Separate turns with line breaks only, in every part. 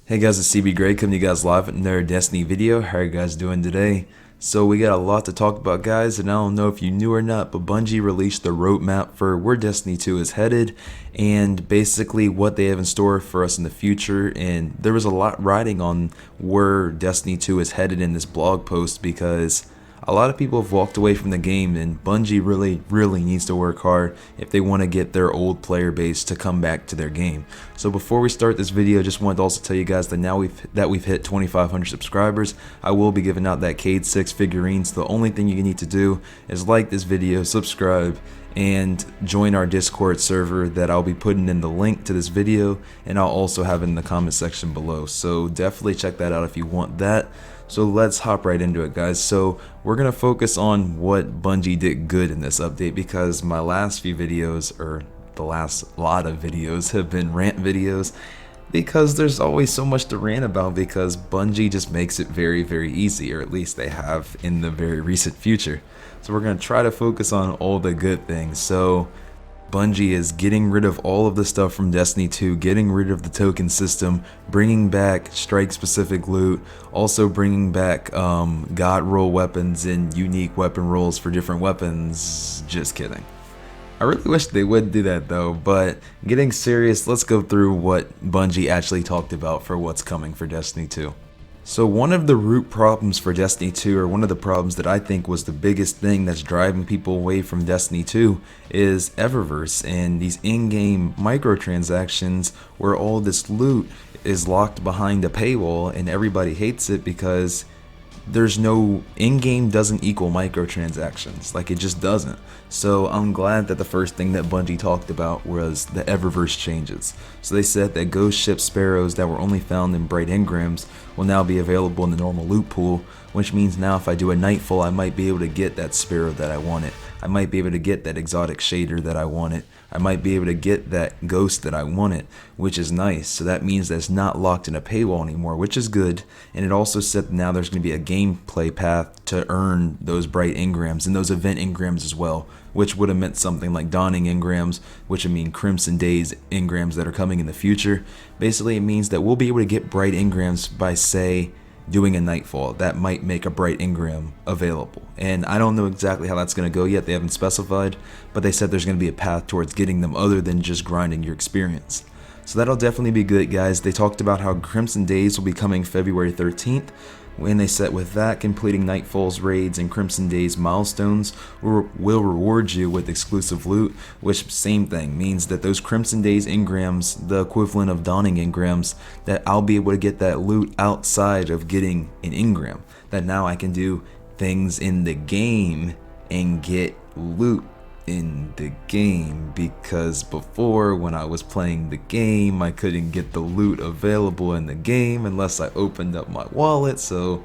Hey guys, it's cbgray coming to you guys live with another Destiny video. How are you guys doing today? So we got a lot to talk about, guys, and I don't know if you knew or not, but Bungie released the roadmap for where Destiny 2 is headed and basically what they have in store for us in the future. And there was a lot riding on where Destiny 2 is headed in this blog post because a lot of people have walked away from the game, and Bungie really needs to work hard if they want to get their old player base to come back to their game. So before we start this video, just wanted to also tell you guys that now we've hit 2,500 subscribers, I will be giving out that Cade 6 figurines. The only thing you need to do is like this video, subscribe, and join our Discord server that I'll be putting in the link to this video, and I'll also have it in the comment section below. So definitely check that out if you want that. So let's hop right into it, guys. So we're gonna focus on what Bungie did good in this update, because my last few videos, or the last lot of videos, have been rant videos, because there's always so much to rant about, because Bungie just makes it very easy, or at least they have in the very recent future. So we're gonna try to focus on all the good things. So Bungie is getting rid of all of the stuff from Destiny 2, getting rid of the token system, bringing back strike specific loot, also bringing back god roll weapons and unique weapon rolls for different weapons. Just kidding. I really wish they would do that though, but getting serious, let's go through what Bungie actually talked about for what's coming for Destiny 2. So one of the root problems for Destiny 2, or one of the problems that I think was the biggest thing that's driving people away from Destiny 2, is Eververse and these in-game microtransactions where all this loot is locked behind a paywall, and everybody hates it because there's no in-game doesn't equal microtransactions. Like, it just doesn't. So I'm glad that the first thing that Bungie talked about was the Eververse changes. So they said that ghost ship sparrows that were only found in bright engrams will now be available in the normal loot pool, which means now if I do a nightfall, I might be able to get that sparrow that I wanted. I might be able to get that exotic shader that I wanted. I might be able to get that ghost that I wanted, which is nice. So that means that it's not locked in a paywall anymore, which is good. And it also said that now there's going to be a gameplay path to earn those bright engrams and those event engrams as well, which would have meant something like dawning engrams, which would mean Crimson Days engrams that are coming in the future. Basically, it means that we'll be able to get bright engrams by, say, doing a nightfall. That might make a bright engram available, and I don't know exactly how that's going to go yet. They haven't specified, but they said there's going to be a path towards getting them other than just grinding your experience. So that'll definitely be good, guys. They talked about how Crimson Days will be coming February 13th, when they said with that, completing Nightfall's raids and Crimson Days milestones will reward you with exclusive loot, which same thing means that those Crimson Days engrams, the equivalent of dawning engrams, that I'll be able to get that loot outside of getting an engram. That now I can do things in the game and get loot in the game, because before, when I was playing the game, I couldn't get the loot available in the game unless I opened up my wallet, so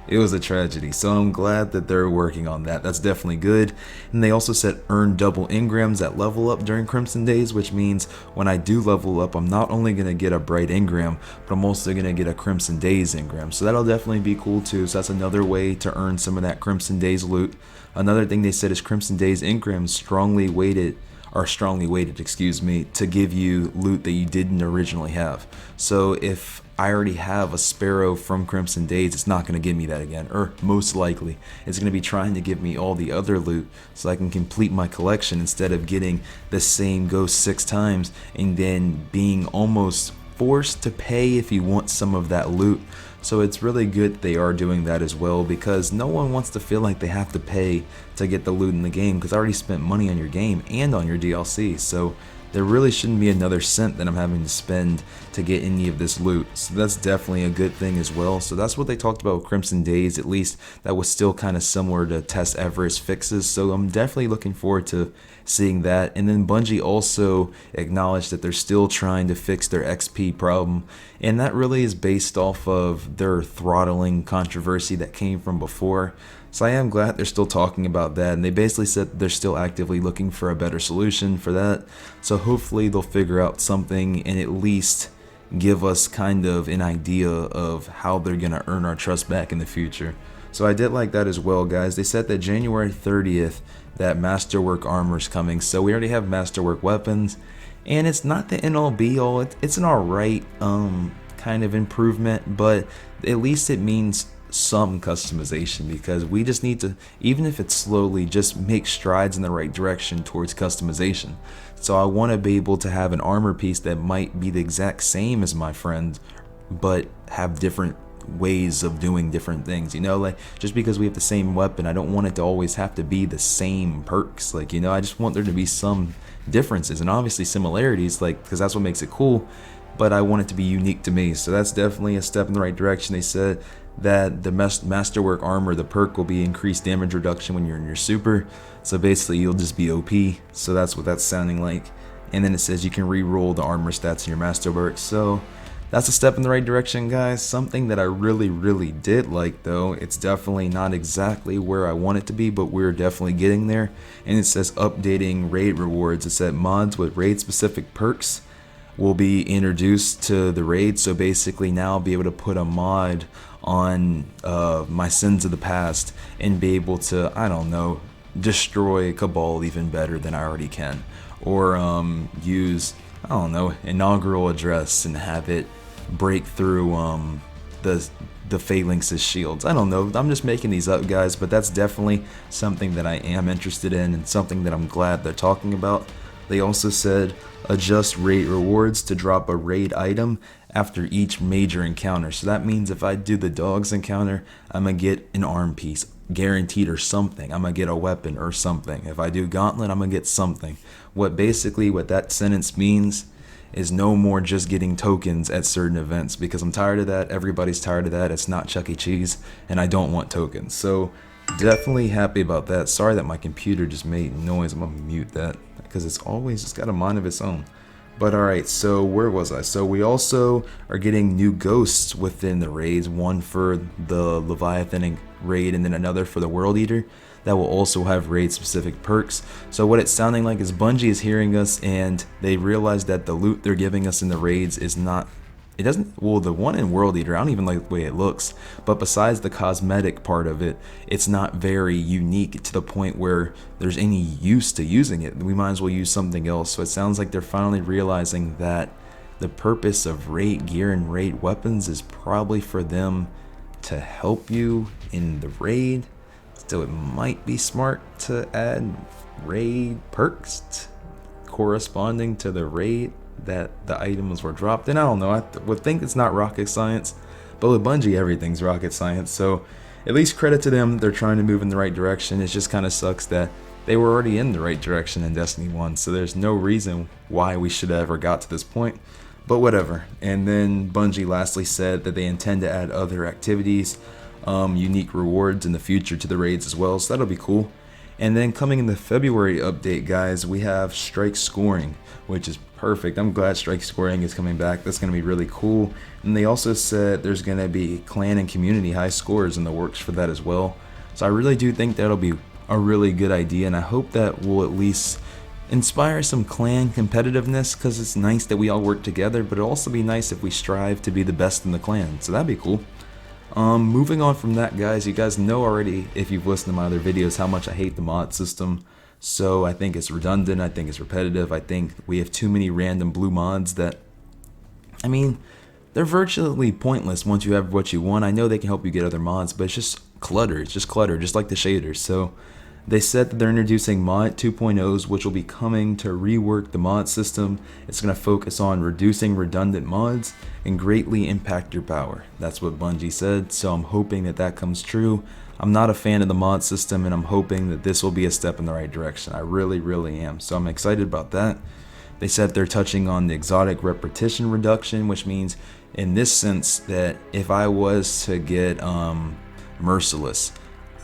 it was a tragedy. So I'm glad that they're working on that. That's definitely good. And they also said earn double engrams at level up during Crimson Days, which means when I do level up, I'm not only going to get a bright engram, but I'm also going to get a Crimson Days engram. So that'll definitely be cool too. So that's another way to earn some of that Crimson Days loot. Another thing they said is Crimson Days engrams strongly weighted, to give you loot that you didn't originally have. So if I already have a sparrow from Crimson Days, it's not going to give me that again, or most likely it's going to be trying to give me all the other loot so I can complete my collection, instead of getting the same ghost 6 times and then being almost forced to pay if you want some of that loot. So it's really good they are doing that as well, because no one wants to feel like they have to pay to get the loot in the game, because I already spent money on your game and on your DLC. So there really shouldn't be another cent that I'm having to spend to get any of this loot. So that's definitely a good thing as well. So that's what they talked about with Crimson Days. At least that was still kind of similar to Test Everest fixes. So I'm definitely looking forward to seeing that. And then Bungie also acknowledged that they're still trying to fix their XP problem. And that really is based off of their throttling controversy that came from before. So I am glad they're still talking about that, and they basically said they're still actively looking for a better solution for that. So hopefully they'll figure out something and at least give us kind of an idea of how they're going to earn our trust back in the future. So I did like that as well, guys. They said that January 30th that Masterwork armor is coming. So we already have Masterwork weapons, and it's not the end all be all. It's an alright kind kind of improvement, but at least it means some customization, because we just need to, even if it's slowly, just make strides in the right direction towards customization. So I want to be able to have an armor piece that might be the exact same as my friend, but have different ways of doing different things, you know, like just because we have the same weapon, I don't want it to always have to be the same perks, like, you know, I just want there to be some differences and obviously similarities, like, because that's what makes it cool, but I want it to be unique to me. So that's definitely a step in the right direction. They said that the Masterwork armor, the perk, will be increased damage reduction when you're in your super, so basically you'll just be OP. So that's what that's sounding like. And then it says you can re-roll the armor stats in your Masterwork, so that's a step in the right direction, guys. Something that I really did like, though, it's definitely not exactly where I want it to be, but we're definitely getting there. And it says updating raid rewards. It said mods with raid specific perks will be introduced to the raid, so basically now I'll be able to put a mod on my sins of the past and be able to, I don't know, destroy Cabal even better than I already can, or use, I don't know, inaugural address and have it break through the Phalanx's shields. I don't know, I'm just making these up, guys, but that's definitely something that I am interested in and something that I'm glad they're talking about. They also said adjust raid rewards to drop a raid item after each major encounter. So that means if I do the dogs encounter, I'm gonna get an arm piece guaranteed or something. I'm gonna get a weapon or something. If I do gauntlet, I'm gonna get something. What that sentence means is no more just getting tokens at certain events, because I'm tired of that. Everybody's tired of that. It's not Chuck E. Cheese, and I don't want tokens. So definitely happy about that. Sorry that my computer just made noise. I'm gonna mute that because it's always just got a mind of its own. But alright, so where was I? So we also are getting new ghosts within the raids, one for the Leviathan raid and then another for the World Eater, that will also have raid specific perks. So what it's sounding like is Bungie is hearing us and they realize that the loot they're giving us in the raids is not, well, the one in World Eater, I don't even like the way it looks, but besides the cosmetic part of it, it's not very unique to the point where there's any use to using it. We might as well use something else. So it sounds like they're finally realizing that the purpose of raid gear and raid weapons is probably for them to help you in the raid. So it might be smart to add raid perks corresponding to the raid that the items were dropped in. I don't know, I would think it's not rocket science, but with Bungie everything's rocket science, so at least credit to them, they're trying to move in the right direction. It just kind of sucks that they were already in the right direction in Destiny 1, so there's no reason why we should have ever got to this point, but whatever. And then Bungie lastly said that they intend to add other activities, unique rewards in the future to the raids as well, so that'll be cool. And then coming in the February update, guys, we have strike scoring, which is perfect. I'm glad strike scoring is coming back. That's going to be really cool. And they also said there's going to be clan and community high scores in the works for that as well. So I really do think that'll be a really good idea, and I hope that will at least inspire some clan competitiveness, because it's nice that we all work together, but it'll also be nice if we strive to be the best in the clan. So that'd be cool. Moving on from that, guys, you guys know already, if you've listened to my other videos, how much I hate the mod system. So I think it's redundant, I think it's repetitive, I think we have too many random blue mods that, I mean, they're virtually pointless once you have what you want. I know they can help you get other mods, but it's just clutter, just like the shaders. So they said that they're introducing mod 2.0s, which will be coming to rework the mod system. It's going to focus on reducing redundant mods and greatly impact your power. That's what Bungie said, so I'm hoping that that comes true. I'm not a fan of the mod system, and I'm hoping that this will be a step in the right direction. I really am, so I'm excited about that. They said they're touching on the exotic repetition reduction, which means in this sense that if I was to get Merciless,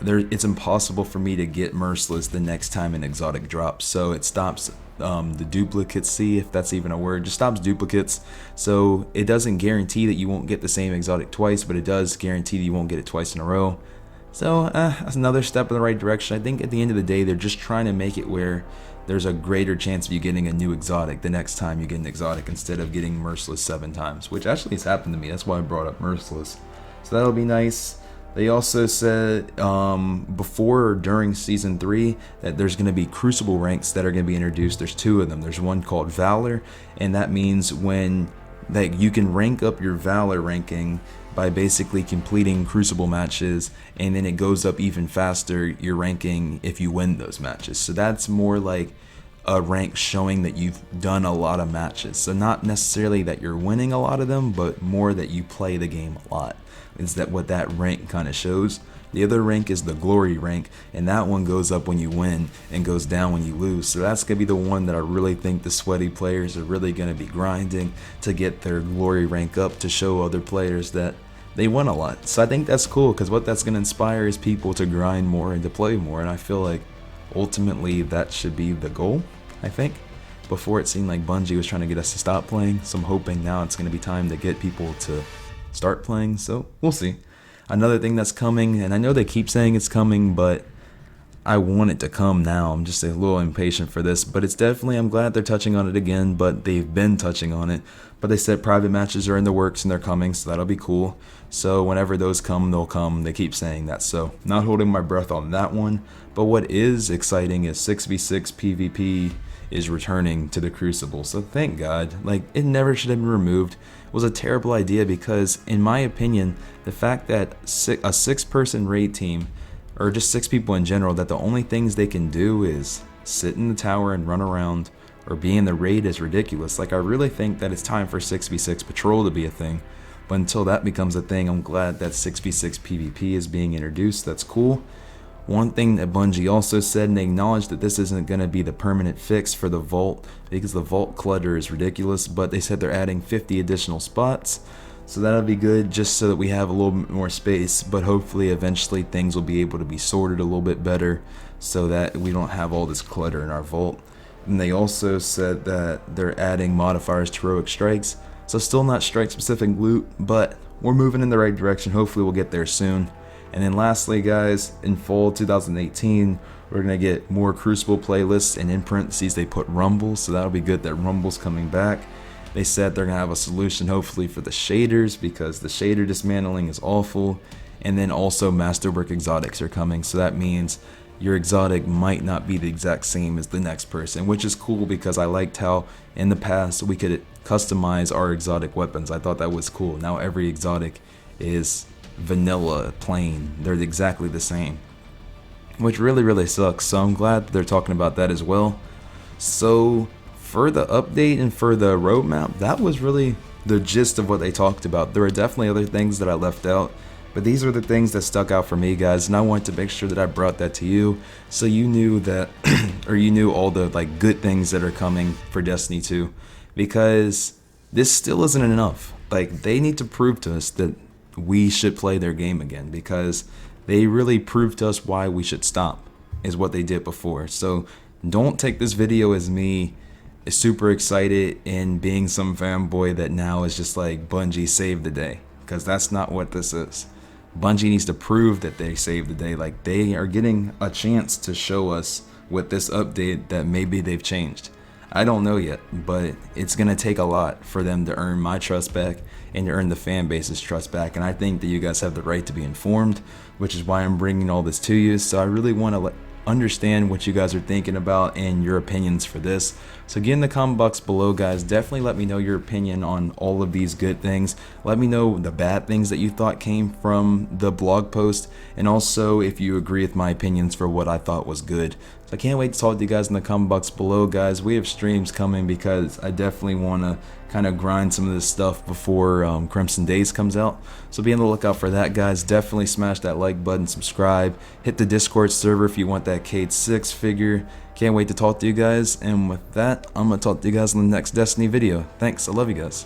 it's impossible for me to get Merciless the next time an exotic drops, so it stops the duplicacy, if that's even a word, just stops duplicates. So it doesn't guarantee that you won't get the same exotic twice, but it does guarantee that you won't get it twice in a row. So that's another step in the right direction. I think at the end of the day, they're just trying to make it where there's a greater chance of you getting a new exotic the next time you get an exotic, instead of getting Merciless 7 times, which actually has happened to me. That's why I brought up Merciless. So that'll be nice. They also said before or during Season 3 that there's going to be Crucible ranks that are going to be introduced. There's 2 of them. There's one called Valor, and that means when that you can rank up your Valor ranking by basically completing Crucible matches, and then it goes up even faster, your ranking, if you win those matches. So that's more like a rank showing that you've done a lot of matches. So not necessarily that you're winning a lot of them, but more that you play the game a lot. Is that what that rank kind of shows? The other rank is the glory rank, and that one goes up when you win and goes down when you lose. So that's going to be the one that I really think the sweaty players are really going to be grinding to get their glory rank up, to show other players that they won a lot. So I think that's cool, because what that's going to inspire is people to grind more and to play more, and I feel like ultimately that should be the goal, I think. Before it seemed like Bungie was trying to get us to stop playing, so I'm hoping now it's going to be time to get people to start playing, so we'll see. Another thing that's coming, and I know they keep saying it's coming, but I want it to come now. I'm just a little impatient for this, but it's definitely, I'm glad they're touching on it again, but they've been touching on it. But they said private matches are in the works and they're coming, so that'll be cool. So whenever those come, they'll come. They keep saying that, so not holding my breath on that one. But what is exciting is 6v6 PvP is returning to the Crucible, so thank God. Like, it never should have been removed. It was a terrible idea, because in my opinion, the fact that a 6-person raid team, or just 6 people in general, that the only things they can do is sit in the tower and run around or be in the raid is ridiculous. Like, I really think that it's time for 6v6 patrol to be a thing, but until that becomes a thing, I'm glad that 6v6 PvP is being introduced. That's cool. One thing that Bungie also said, and they acknowledged that this isn't going to be the permanent fix for the vault, because the vault clutter is ridiculous, but they said they're adding 50 additional spots, so that'll be good, just so that we have a little bit more space. But hopefully eventually things will be able to be sorted a little bit better, so that we don't have all this clutter in our vault. And they also said that they're adding modifiers to heroic strikes, so still not strike specific loot, but we're moving in the right direction. Hopefully we'll get there soon. And then lastly, guys, in fall 2018, we're going to get more Crucible playlists, and in parentheses they put Rumble, so that'll be good that Rumble's coming back. They said they're going to have a solution hopefully for the shaders, because the shader dismantling is awful. And then also Masterwork exotics are coming, so that means your exotic might not be the exact same as the next person, which is cool, because I liked how in the past we could customize our exotic weapons. I thought that was cool. Now every exotic is vanilla, plain, they're exactly the same, which really sucks. So I'm glad that they're talking about that as well. So for the update and for the roadmap, that was really the gist of what they talked about. There are definitely other things that I left out, but these are the things that stuck out for me, guys, and I wanted to make sure that I brought that to you, so you knew that or you knew all the like good things that are coming for Destiny 2, because this still isn't enough. Like, they need to prove to us that we should play their game again, because they really proved to us why we should stop, is what they did before. So don't take this video as me super excited and being some fanboy that now is just like Bungie saved the day, because that's not what this is. Bungie needs to prove that they saved the day. Like, they are getting a chance to show us with this update that maybe they've changed. I don't know yet, but it's going to take a lot for them to earn my trust back and to earn the fan base's trust back. And I think that you guys have the right to be informed, which is why I'm bringing all this to you. So I really want to understand what you guys are thinking about and your opinions for this. So get in the comment box below, guys. Definitely let me know your opinion on all of these good things. Let me know the bad things that you thought came from the blog post, and also if you agree with my opinions for what I thought was good. So I can't wait to talk to you guys in the comment box below, guys. We have streams coming, because I definitely want to kind of grind some of this stuff before Crimson Days comes out. So be on the lookout for that, guys. Definitely smash that like button, subscribe, hit the Discord server if you want that Cade 6 figure. Can't wait to talk to you guys, and with that, I'm going to talk to you guys in the next Destiny video. Thanks, I love you guys.